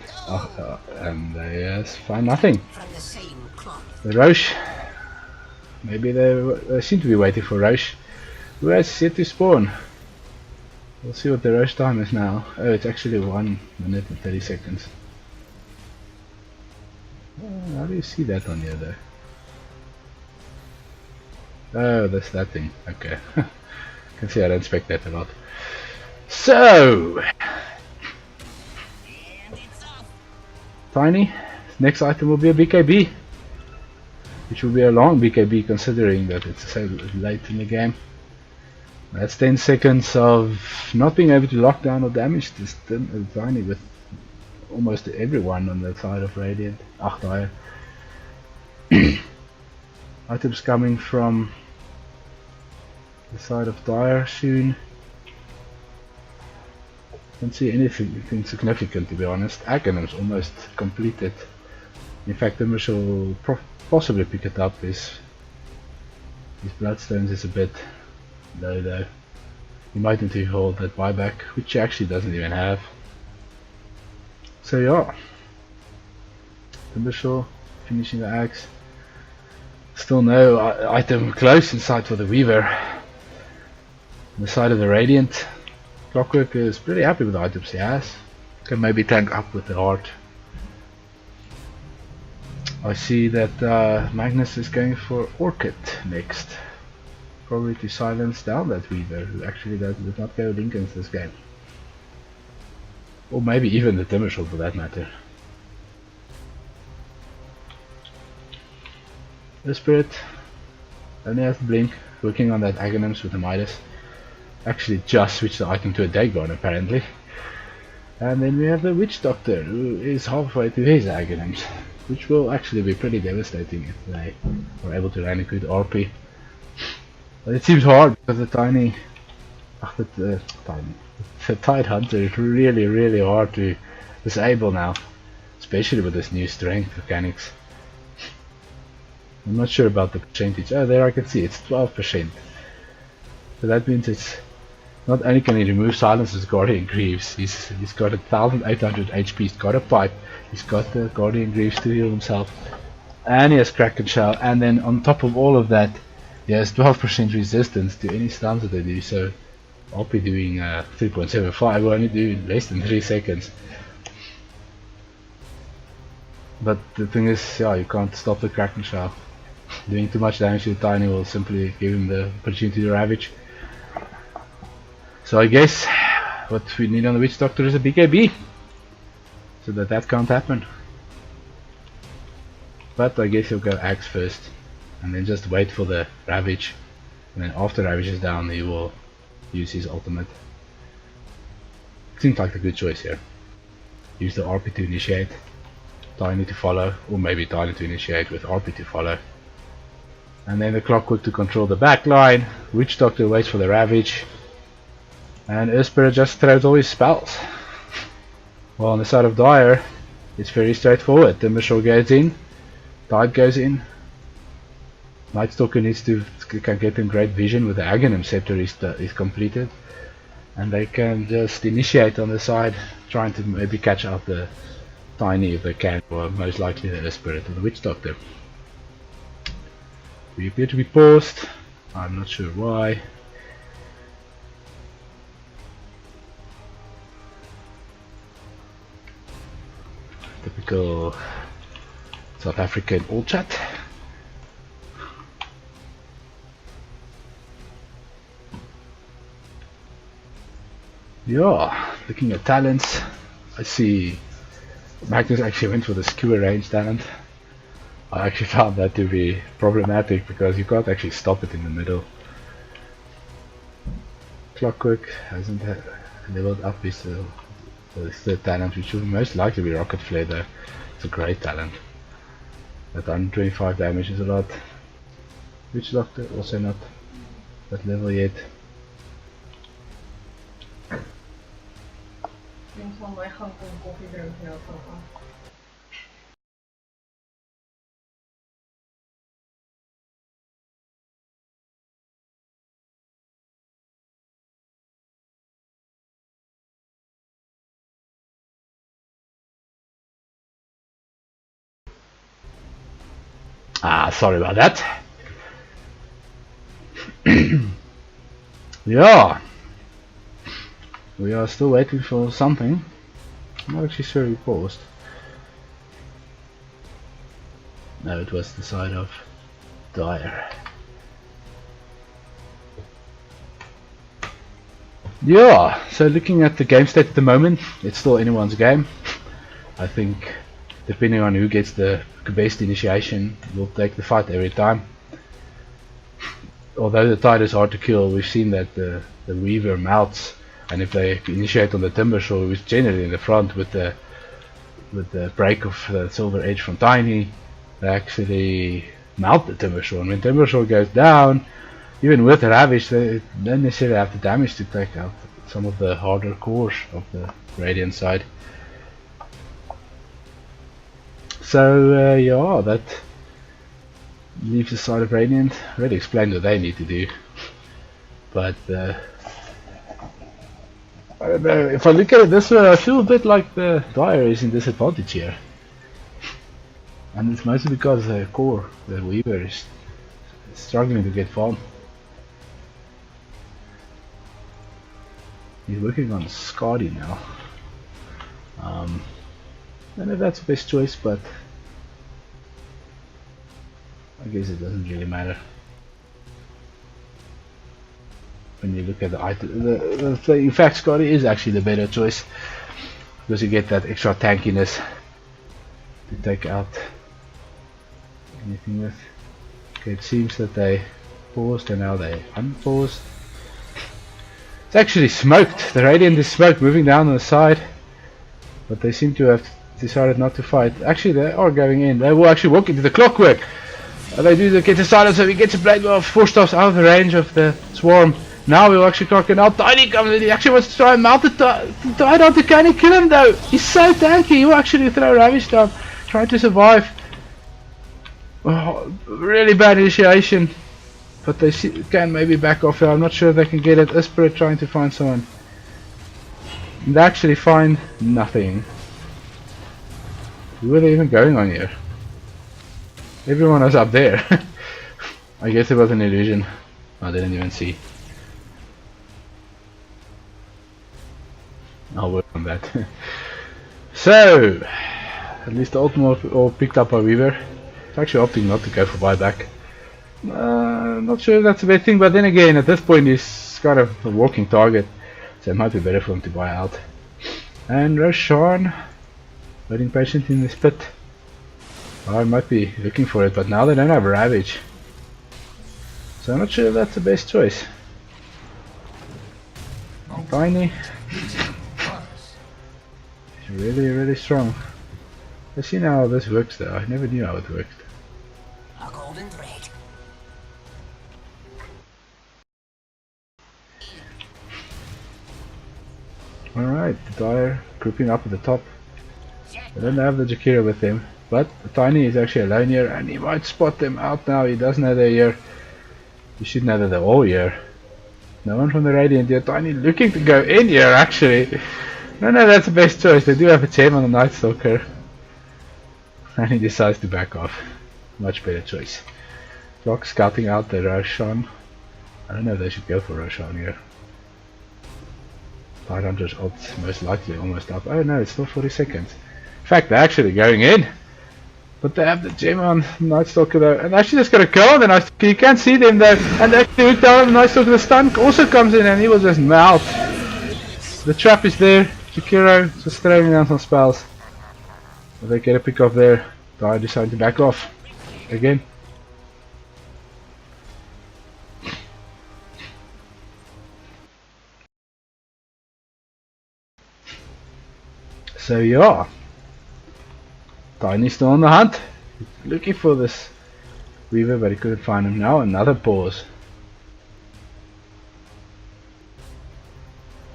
and they find nothing. The Roche, maybe they seem to be waiting for Roche, who has yet to spawn. We'll see what the Roche time is now. Oh, it's actually 1 minute and 30 seconds. How do you see that on here though? Oh, that's that thing. Okay. Can see I don't expect that a lot. So Tiny, next item will be a BKB, which will be a long BKB considering that it's so late in the game. That's 10 seconds of not being able to lock down or damage this Tiny with almost everyone on the side of Radiant. Dire. Items coming from the side of Dire soon. Don't see anything significant, to be honest. Aghanim's almost completed. In fact, the will possibly pick it up. His Bloodstones is a bit low though. You might need to hold that buyback, which he actually doesn't even have. So yeah, Timbersaw finishing the axe. Still no item close in sight for the Weaver. On the side of the Radiant, Clockwork is pretty happy with the items he has. Can maybe tank up with the Heart. I see that Magnus is going for Orchid next. Probably to silence down that Weaver, who actually does not go Lincolns this game. Or maybe even the Timbersaw for that matter. The Spirit only has to blink, working on that Aghanims with the Midas. Actually just switched the item to a Dagon apparently. And then we have the Witch Doctor, who is halfway to his Aghanims, which will actually be pretty devastating if they are able to land a good RP. But it seems hard because the Tide Hunter is really hard to disable now, especially with this new strength mechanics. I'm not sure about the percentage. Oh, there I can see it's 12%. So that means it's not only can he remove Silence's Guardian Greaves, he's got 1800 HP, he's got a pipe, he's got the Guardian Greaves to heal himself, and he has Kraken Shell, and then on top of all of that, he has 12% resistance to any stuns that they do. So I'll be doing 3.75, we'll only do less than 3 seconds. But the thing is, yeah, you can't stop the Kraken Shell. Doing too much damage to the Tiny will simply give him the opportunity to ravage. So I guess what we need on the Witch Doctor is a BKB, so that can't happen. But I guess he'll go Axe first, and then just wait for the Ravage, and then after Ravage is down he will use his ultimate. Seems like a good choice here. Use the RP to initiate, Tiny to follow, or maybe Tiny to initiate with RP to follow. And then the Clockwork to control the back line, Witch Doctor waits for the Ravage, and Earthspirit just throws all his spells. Well, on the side of Dire, it's very straightforward. Timbersaw goes in, Tide goes in, Night Stalker can get in great vision with the Aghanim Scepter is completed, and they can just initiate on the side, trying to maybe catch out the Tiny if they can, or most likely the Earthspirit or the Witch Doctor. We appear to be paused, I'm not sure why. Typical South African all chat. Yeah, looking at talents, I see Magnus actually went for the skewer range talent. I actually found that to be problematic because you can't actually stop it in the middle. Clockwork hasn't leveled up his third talent, which will most likely be Rocket Flare though. It's a great talent. At 125 damage is a lot. Witch Doctor also not that level yet. Sorry about that. Yeah, we are still waiting for something. I'm not actually sure we paused. No, it was the side of Dire. Yeah, so looking at the game state at the moment, it's still anyone's game. I think depending on who gets the best initiation will take the fight every time. Although the Tide is hard to kill, we've seen that the Weaver melts, and if they initiate on the Timbersaw, who's generally in the front with the with the break of the Silver Edge from Tiny, they actually melt the Timbersaw. And when Timbersaw goes down, even with Ravage, they don't necessarily have the damage to take out some of the harder cores of the Radiant side. So yeah, that leaves the side of Radiant. I already explained what they need to do, but I don't know, if I look at it this way, I feel a bit like the Dire is in disadvantage here. And it's mostly because the core, the Weaver, is struggling to get farm. He's working on Skadi now. I don't know if that's the best choice, but I guess it doesn't really matter. When you look at the item, in fact, Skadi is actually the better choice because you get that extra tankiness to take out anything with. Okay, it seems that they paused and now they unpaused. It's actually smoked. The Radiant is smoked, moving down on the side, but they seem to have decided not to fight. Actually, they are going in. They will actually walk into the clockwork. They do get the silence, so he gets a blade of forced off out of the range of the swarm. Now we'll actually clock it out. Tiny comes in. He actually wants to try and mount the Tide onto Can he kill him though? He's so tanky. He will actually throw Ravage down, trying to survive. Oh, really bad initiation, but they can maybe back off here. I'm not sure if they can get it. Ispirit trying to find someone. They actually find nothing. Who are they even going on here? Everyone was up there. I guess it was an illusion. I didn't even see. I'll work on that. So, at least the ultimate all picked up by Weaver. It's actually opting not to go for buyback. Not sure if that's a bad thing, but then again, at this point he's kind of a walking target, so it might be better for him to buy out. And Roshan, waiting patiently in this pit. Oh, I might be looking for it, but now they don't have Ravage, so I'm not sure if that's the best choice. Tiny. He's really strong. Let's see now how this works though. I never knew how it worked. A golden thread. Alright, the Dire grouping up at the top. They don't have the Jakira with him, but the Tiny is actually alone here and he might spot them out now. He does know they're here. He should know that they're all here. No one from the Radiant here. Tiny looking to go in here actually. No, that's the best choice. They do have a gem on the Night Stalker. And he decides to back off. Much better choice. Rock scouting out the Roshan. I don't know if they should go for Roshan here. Tidehunter's odds most likely almost up. Oh no, it's still 40 seconds. In fact, they're actually going in. But they have the gem on Night Stalker though. And actually just got a kill on the Night Stalker. You can't see them though. And actually hooked down on the Night Stalker. The stun also comes in and he will just melt. The trap is there. Jakiro just throwing down some spells. But they get a pick off there. Dire decided to back off. Again. So yeah. Tiny's still on the hunt. Looking for this Weaver, but he couldn't find him. Now another pause.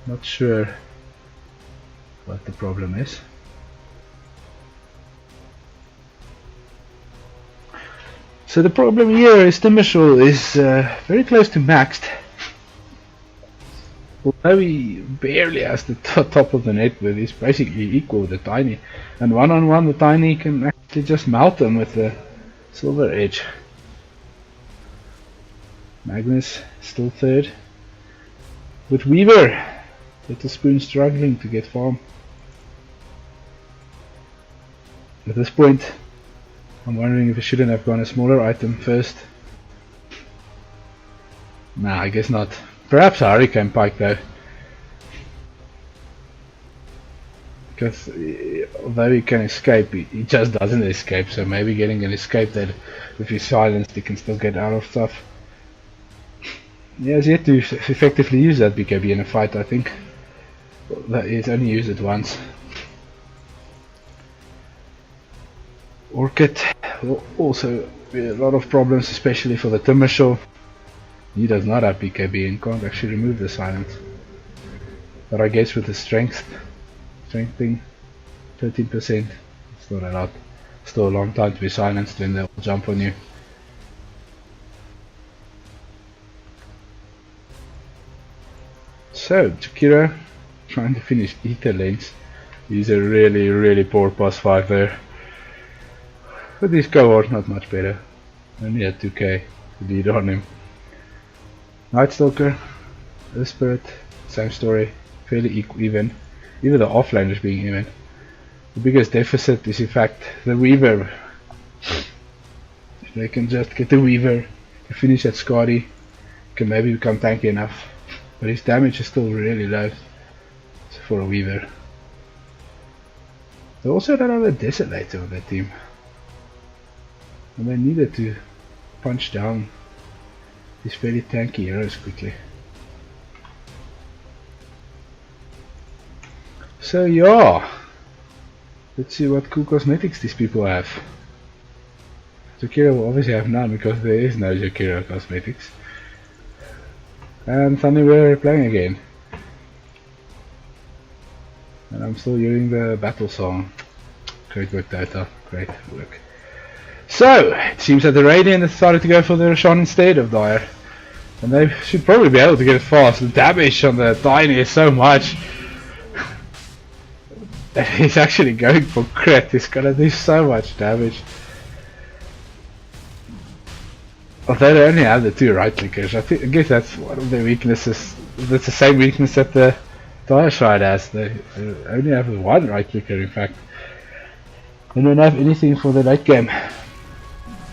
Not sure what the problem is. So the problem here is Timbersaw is very close to maxed. Although he barely has the top of the net with, he's basically equal with the Tiny. And one on one the Tiny can actually just melt him with the Silver Edge. Magnus still third. With Weaver, Little Spoon struggling to get farm. At this point, I'm wondering if I shouldn't have gone a smaller item first. Nah, I guess not. Perhaps a Hurricane Pike though. Because although he can escape, he just doesn't escape, so maybe getting an escape that if he's silenced he can still get out of stuff. He has yet to effectively use that BKB in a fight, I think. He's only used it once. Orchid will also be a lot of problems, especially for the Timbershaw. He does not have BKB and can't actually remove the silence. But I guess with the strength thing, 13%, it's not a lot. Still a long time to be silenced when they'll jump on you. So, Jakiro trying to finish Ether lanes. He's a really poor pass 5 there. But his cohort not much better. Only had 2k to lead on him. Night Stalker, the Spirit, same story, fairly even. Even the offlaners being even. The biggest deficit is in fact the Weaver. If they can just get the Weaver to finish that Scotty, can maybe become tanky enough. But his damage is still really low for a Weaver. They also don't have a Desolator on their team. And they needed to punch down these fairly tanky heroes quickly. So yeah, let's see what cool cosmetics these people have. Jakiro will obviously have none because there is no Jakiro cosmetics. And suddenly we're playing again. And I'm still hearing the battle song. Great work, Dota. Great work. So, it seems that the Radiant decided to go for the Roshan instead of Dire. And they should probably be able to get it fast. The damage on the Tiny is so much. He's actually going for crit. He's gonna do so much damage. Although they only have the 2 right clickers, I guess that's one of their weaknesses. That's the same weakness that the Dire side has. They only have 1 right clicker in fact. They don't have anything for the late game.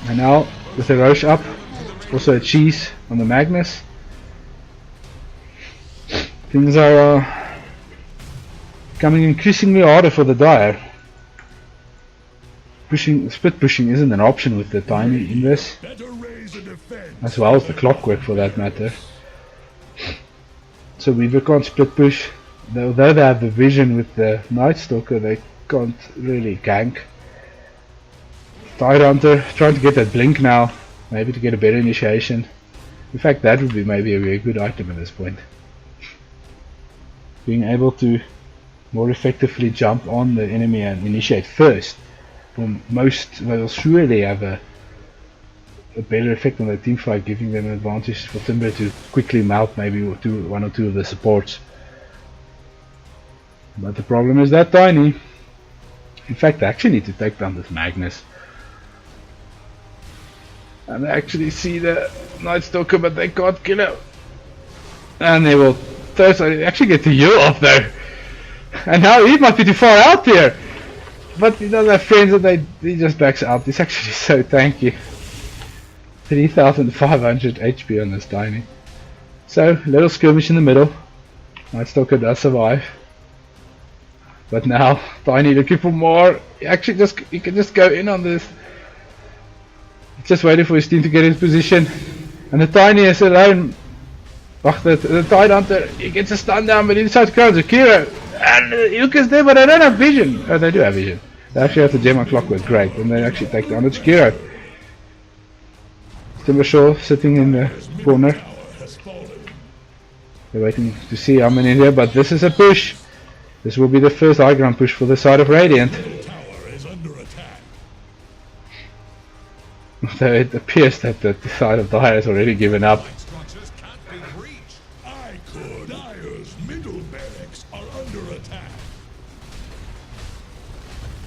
And now with the Roche up, also a cheese on the Magnus. Things are becoming increasingly harder for the Dire. Split pushing isn't an option with the Tiny in this. As well as the Clockwork for that matter. So Weaver can't split push. Although they have the vision with the Night Stalker, they can't really gank. Tidehunter trying to get that blink now, maybe to get a better initiation. In fact, that would be maybe a very good item at this point. Being able to more effectively jump on the enemy and initiate first. Will surely have a better effect on the team fight, giving them an advantage for Timber to quickly melt maybe one or two of the supports. But the problem is that Tiny. In fact, they actually need to take down this Magnus. And they actually see the Night Stalker, but they can't kill him. And they will they actually get the heal off there. And now he might be too far out here. But he doesn't have friends and he just backs out. He's actually so tanky. 3500 HP on this Tiny. So, little skirmish in the middle. Night Stalker does survive. But now, Tiny looking for more. He can just go in on this. Just waiting for his team to get in position. And the Tiny is alone. The Tidehunter, he gets a stun down, but he decides to counter Kiro. And Yuka's there, but they don't have vision. Oh, they do have vision. They actually have the gem on Clockwork, great. And they actually take down the Kiro. Timbershaw sitting in the corner. They're waiting to see how many here, but this is a push. This will be the first high ground push for the side of Radiant. So it appears that the side of Dire has already given up.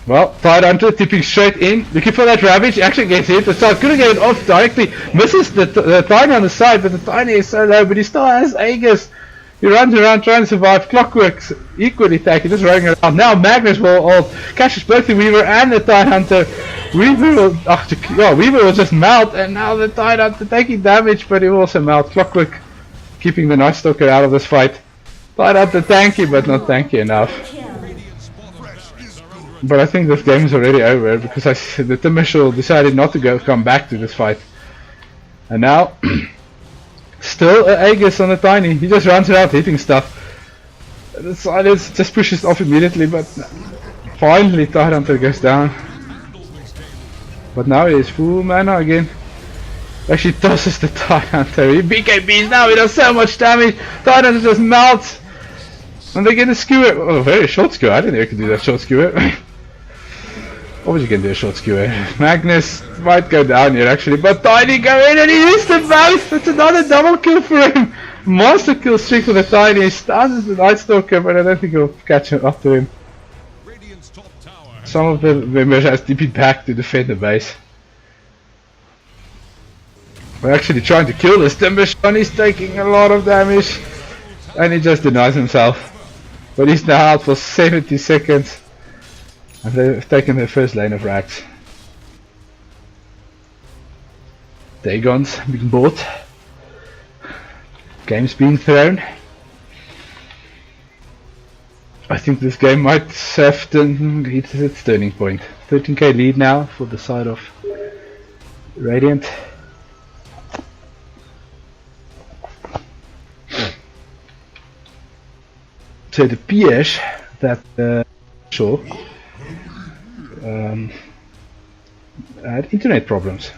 Well, Tidehunter tipping straight in, looking for that Ravage, he actually gets hit, the side couldn't get it off directly, misses the Tiny on the side, but the Tiny is so low, but he still has Aegis. He runs around trying to survive, Clockwork's equally tanky, just running around. Now Magnus will ult, catches both the Weaver and the Tidehunter. Weaver will just melt, and now the Tidehunter taking damage, but he will also melt. Clockwork keeping the Night Stalker out of this fight. Tidehunter tanky, but not tanky enough. But I think this game is already over because the Timbershaw decided not to come back to this fight. And now, still Aegis on the Tiny. He just runs around hitting stuff. The silence just pushes off immediately, but finally Tidehunter goes down. But now he is full mana again. Actually tosses the Titan there. He BKBs now, he does so much damage. Titan just melts. And they get a skewer. Oh, very short skewer. I didn't know you could do that short skewer. Obviously you can do a short skewer. Magnus might go down here actually, but Tiny go in and he used them both. It's another double kill for him. Monster kill streak with the Tiny. He stuns the Night Stalker, but I don't think he'll catch him up to him. Some of the members has DP'd back to defend the base. We're actually trying to kill this Timberstone. He's taking a lot of damage and he just denies himself. But he's now out for 70 seconds and they've taken their first lane of racks. Dagon's being bought. Game's being thrown. I think this game might have reached its turning point. 13k lead now for the side of Radiant. So it appears that Shaw had internet problems.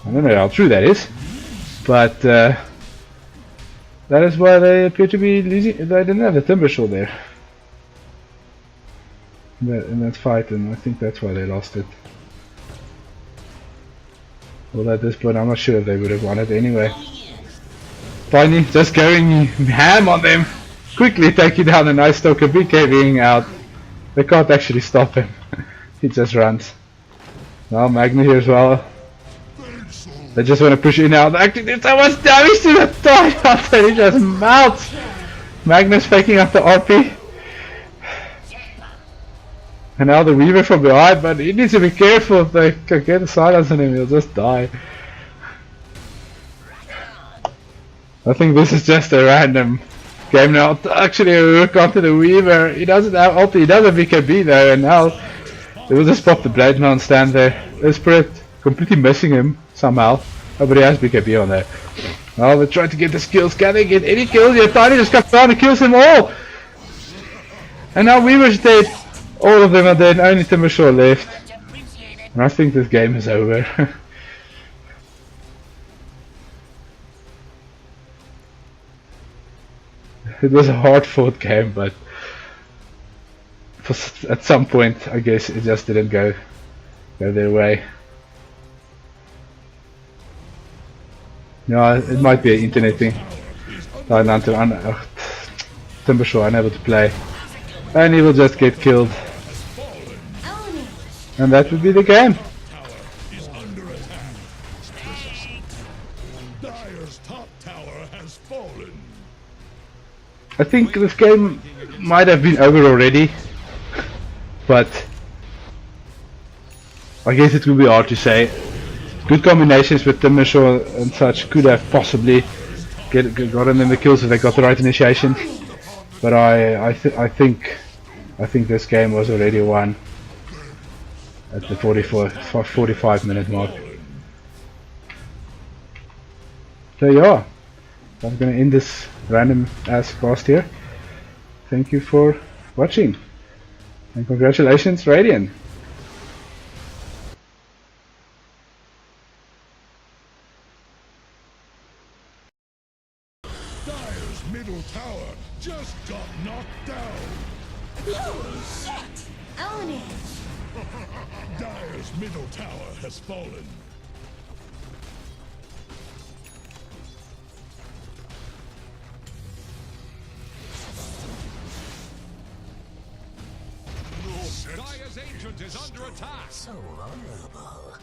I don't know how true that is, but that is why they appear to be losing. They didn't have the Timbershaw there in that fight, and I think that's why they lost it. Well, at this point, I'm not sure if they would have won it anyway. Tiny just going ham on them, quickly taking down a Night Stalker, BKBing out. They can't actually stop him. He just runs. Now Magna here as well. They just want to push in now. They actually did so much damage to the Titan that he just melts. Magnus faking up the RP. And now the Weaver from behind, but he needs to be careful. If they can get a silence on him, he'll just die. I think this is just a random game now. Actually, we work onto the Weaver. He doesn't have ulti, he does have BKB there, and now they will just pop the Blade Mail and stand there. The Spirit completely missing him somehow. Nobody has BKB on there. Well, they try to get the kills. Can they get any kills? Yeah, Tiny just comes down and kills them all. And now Weaver's dead. All of them are dead. Only Timbershaw left. And I think this game is over. It was a hard fought game, but at some point I guess it just didn't go their way. No, it might be an internet thing. Timbershaw unable to play. And he will just get killed. And that would be the game. I think this game might have been over already, but I guess it would be hard to say. Good combinations with Timbershaw and such could have possibly gotten them the kills if they got the right initiation. But I think this game was already won at the 45-minute mark. So yeah, I'm gonna end this random ass cast here. Thank you for watching, and congratulations, Radiant. Dire's middle tower just got knocked down. Holy shit! Own it! Dire's middle tower has fallen. Dire's ancient is under attack. So vulnerable.